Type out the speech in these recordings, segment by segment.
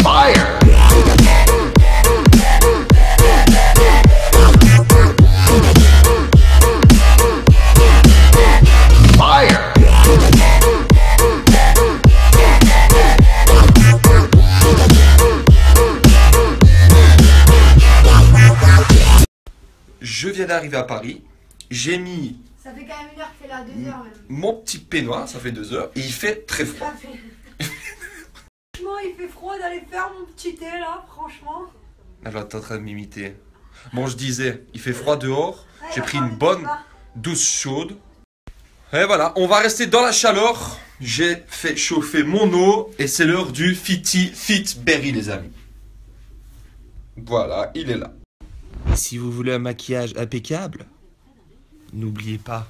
Fire! Fire! Je viens d'arriver à Paris. J'ai mis... Ça fait quand même 1 heure qu'il fait là, 2 heures même. Mon petit peignoir, ça fait 2 heures. Et il fait très froid. Franchement, il fait froid d'aller faire mon petit thé là, franchement. Alors, t'es en train de m'imiter. Bon, je disais, il fait froid dehors. J'ai pris une bonne douche chaude. Et voilà, on va rester dans la chaleur. J'ai fait chauffer mon eau. Et c'est l'heure du Fit Berry, les amis. Voilà, il est là. Si vous voulez un maquillage impeccable, n'oubliez pas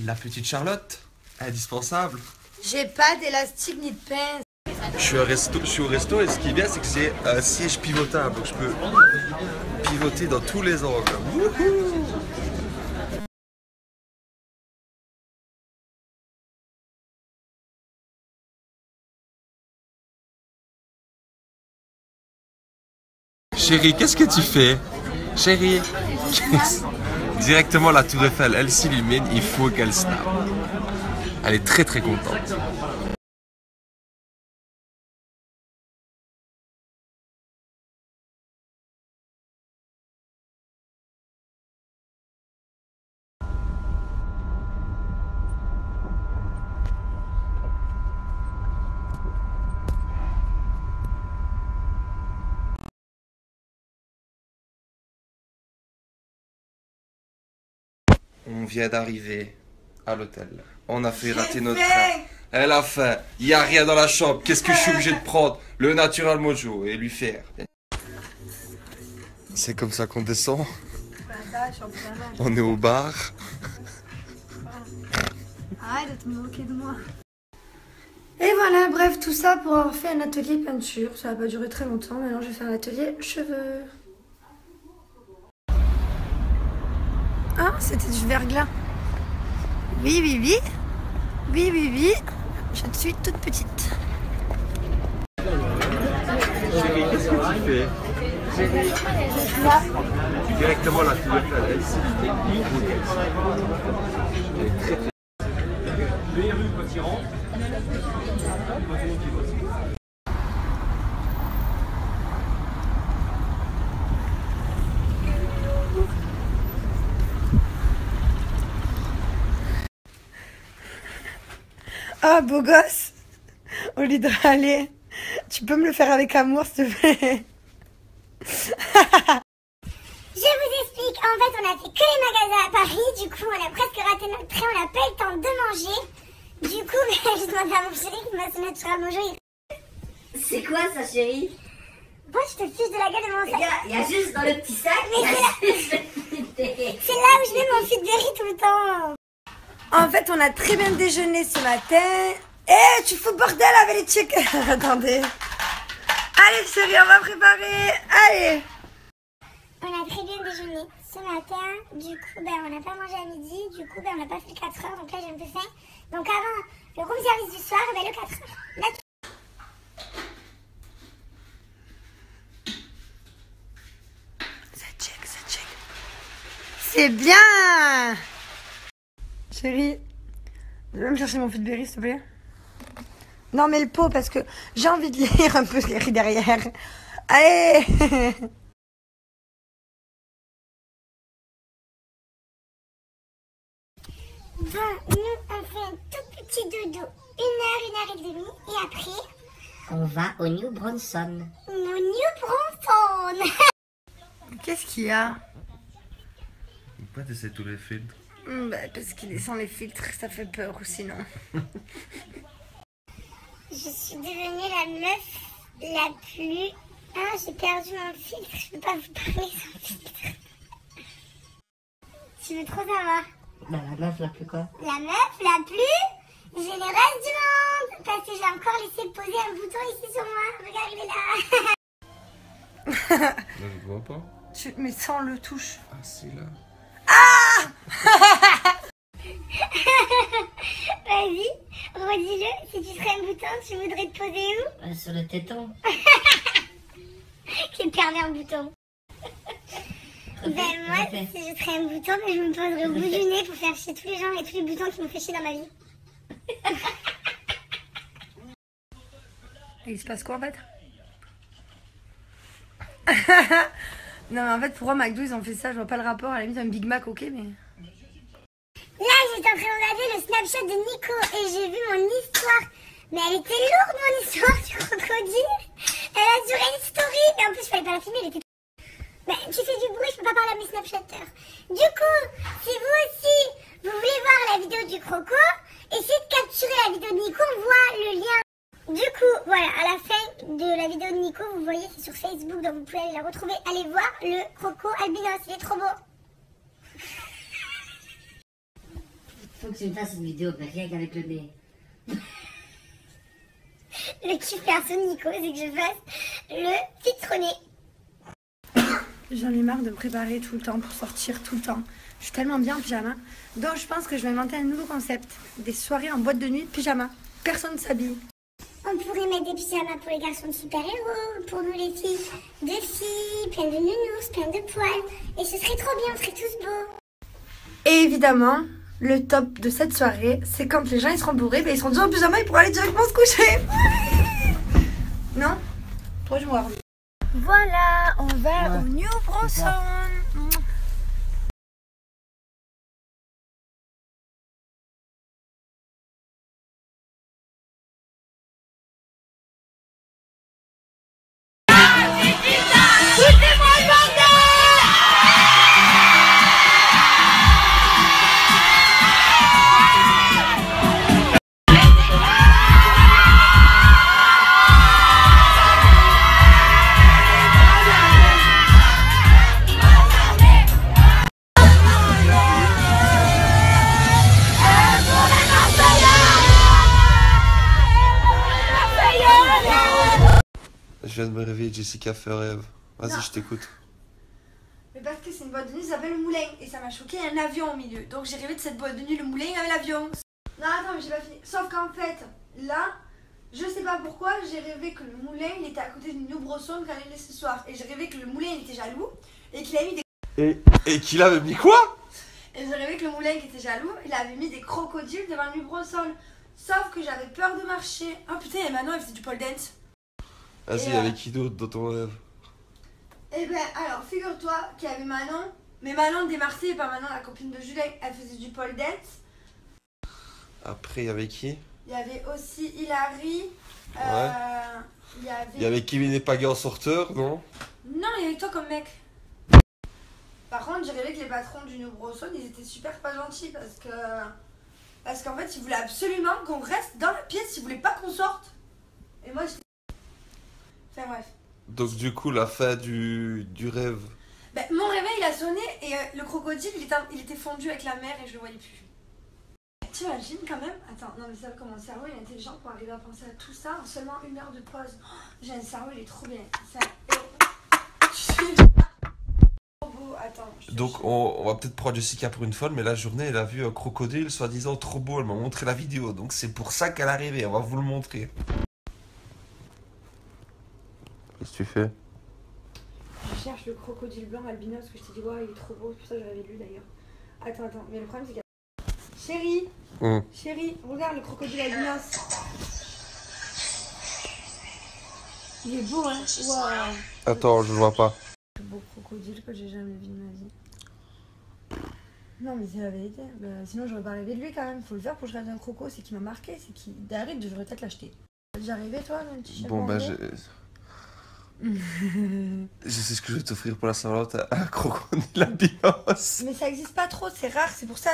la petite Charlotte, indispensable. J'ai pas d'élastique ni de pince. Je suis au resto et ce qui est bien, c'est que c'est un siège pivotable. Donc je peux pivoter dans tous les angles. Wouhou! Chérie, qu'est-ce que tu fais? Chérie, directement la tour Eiffel, elle s'illumine, il faut qu'elle snap. Elle est très très contente. On vient d'arriver à l'hôtel. On a fait rater notre train. Elle a faim. Il n'y a rien dans la chambre. Qu'est-ce que je suis obligé de prendre? Le Natural Mojo et lui faire. C'est comme ça qu'on descend. On est au bar. Arrête de te moquer de moi. Et voilà, bref, tout ça pour avoir fait un atelier peinture. Ça va pas durer très longtemps. Maintenant, je vais faire un atelier cheveux. Ah, c'était du verglas. Oui, oui, oui. Oui, oui, oui. Je suis toute petite. Chérie, qu'est-ce que tu fais? Chérie, directement la tour Eiffel, elle s'illumine. Elle est très très... Ah, beau gosse. Au lieu de râler, tu peux me le faire avec amour, s'il te plaît. Je vous explique, en fait on a fait que les magasins à Paris, du coup on a presque raté notre train, on n'a pas eu le temps de manger. Du coup, je demande à mon chéri qui m'a sonné Natural Mojo. C'est quoi ça, chérie? Moi je te fiche de la gueule de mon sac. Il y a juste dans le petit sac, Mais c'est là où je mets mon Fit Berry tout le temps. En fait, on a très bien déjeuné ce matin. Eh, tu fous bordel avec les chicken. Attendez. Allez, chérie, on va préparer. Allez. On a très bien déjeuné ce matin. Du coup, on n'a pas mangé à midi. Du coup, on n'a pas fait le 4 heures. Donc là, j'ai un peu faim. Donc avant le room service du soir, le 4 heures. Là, Ça check. C'est bien. Chérie, tu veux me chercher mon Fit Berry, s'il te plaît? Non, mais le pot, parce que j'ai envie de lire un peu ce qu'il y a écrit derrière. Allez. bon, nous, on fait un tout petit dodo. 1 heure et demie. Et après, On va au New Bronson. nos New Bronson. Qu'est-ce qu'il y a? Pourquoi tu essaies tous les filtres? Parce qu'il est sans les filtres, ça fait peur ou sinon. Je suis devenue la meuf la plus... Ah, j'ai perdu mon filtre. Je peux pas vous parler sans filtre. Tu veux trop savoir? Bah, la meuf la plus quoi? La meuf la plus généreuse du monde. Parce que j'ai encore laissé poser un bouton ici sur moi. Regarde, il est là. Là, je vois pas. Mais sans le touche. Ah, c'est là. Vas-y, redis-le si tu serais un bouton, tu voudrais te poser où? Sur le téton. Quel pervers bouton. Ben moi, refais. si je serais un bouton, ben, je me poserais au bout du nez pour faire chier tous les gens et tous les boutons qui m'ont fait chier dans ma vie. Et il se passe quoi en fait? Non mais en fait pourquoi McDo ils ont fait ça? Je vois pas le rapport, à la limite un Big Mac ok mais... Là, j'étais en train de regarder le Snapchat de Nico et j'ai vu mon histoire. Mais elle était lourde, mon histoire du crocodile. Elle a duré une story. Mais en plus, il fallait pas la filmer, elle était... Mais tu fais du bruit, je peux pas parler à mes Snapchatters. Du coup, si vous aussi, vous voulez voir la vidéo du croco, essayez de capturer la vidéo de Nico, on voit le lien. Du coup, voilà, à la fin de la vidéo de Nico, vous voyez, c'est sur Facebook, donc vous pouvez aller la retrouver. Allez voir le croco albinos, il est trop beau. Faut que tu me fasses une vidéo, mais rien qu'avec le nez. Le kiff perso de Nico, c'est que je fasse le citronné. J'en ai marre de me préparer tout le temps pour sortir tout le temps. Je suis tellement bien en pyjama. Donc je pense que je vais inventer un nouveau concept. Des soirées en boîte de nuit pyjama. Personne ne s'habille. On pourrait mettre des pyjamas pour les garçons de super-héros, pour nous les filles de filles, plein de nounours, plein de poils. Et ce serait trop bien, on serait tous beaux. Et évidemment, le top de cette soirée, c'est quand les gens ils seront bourrés, ben, ils seront déjà en pyjama et pourront aller directement se coucher. Non? Trop je vois. Voilà, on va au New Bronson. Je viens de me réveiller, Jessica fait un rêve. Vas-y, Non. je t'écoute. Mais parce que c'est une boîte de nuit, ça s'appelle le moulin. Et ça m'a choqué, il y a un avion au milieu. Donc j'ai rêvé de cette boîte de nuit, le moulin avec l'avion. Non, attends, mais j'ai pas fini. Sauf qu'en fait, là, je sais pas pourquoi, j'ai rêvé que le moulin, il était à côté du New Bronson quand il est ce soir. Et j'ai rêvé que le moulin, il était jaloux. Et qu'il avait mis des... Et qu'il avait mis quoi? Et j'ai rêvé que le moulin, qui était jaloux, il avait mis des crocodiles devant le New Bronson. Sauf que j'avais peur de marcher. Oh putain, et Manon, elle faisait du pole dance. Vas-y, Et, avec qui d'autre dans ton rêve? Eh ben, alors, figure-toi qu'il y avait Manon, mais Manon des Marseillais, pas Manon, la copine de Julien, elle faisait du pole dance. Après, il y avait qui? Il y avait aussi Hilary. Il y avait Kevin et Pagay en sorteur, non? Non, il y avait toi comme mec. Par contre, j'ai rêvé que les patrons du New Bronson, ils étaient super pas gentils parce qu'en fait, ils voulaient absolument qu'on reste dans la pièce, ils voulaient pas qu'on sorte. Et moi, j'étais... Enfin bref. Donc du coup, la fin du rêve. Ben, mon réveil, il a sonné et le crocodile, il était fondu avec la mer et je le voyais plus. Tu imagines quand même? Attends, non mais ça comme mon cerveau, il est intelligent pour arriver à penser à tout ça en seulement 1 heure de pause. Oh, j'ai un cerveau, il est trop bien. Ça... Je suis... trop beau. Attends. Donc on va peut-être prendre Jessica pour une folle, mais la journée, elle a vu un crocodile soi-disant trop beau. Elle m'a montré la vidéo, donc c'est pour ça qu'elle a rêvé. On va vous le montrer. Qu'est-ce que tu fais? Je cherche le crocodile blanc albinos parce que je t'ai dit, ouais, il est trop beau, c'est pour ça que j'avais lu d'ailleurs. Attends, mais le problème c'est que... Chérie, chérie, regarde le crocodile albinos. Il est beau, hein? Waouh. Attends, je le vois pas. Le plus beau crocodile que j'ai jamais vu de ma vie. Non, mais c'est la vérité. Bah, sinon, j'aurais pas rêvé de lui quand même. Faut le faire pour que je rêve d'un croco. C'est qui m'a marqué. C'est qui. D'arrête, j'aurais peut-être l'acheter. T'as déjà rêvé, toi, un petit chien? Bon, bah, je sais ce que je vais t'offrir pour la Saint-Valentin. Un crocodile albinos. Mais ça existe pas trop, c'est rare. C'est pour ça.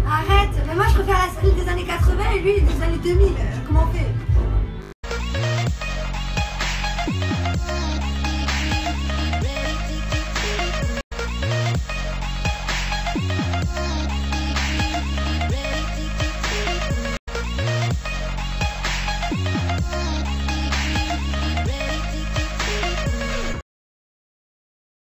Arrête, mais moi je préfère la salle des années 80 et lui des années 2000. Comment on fait?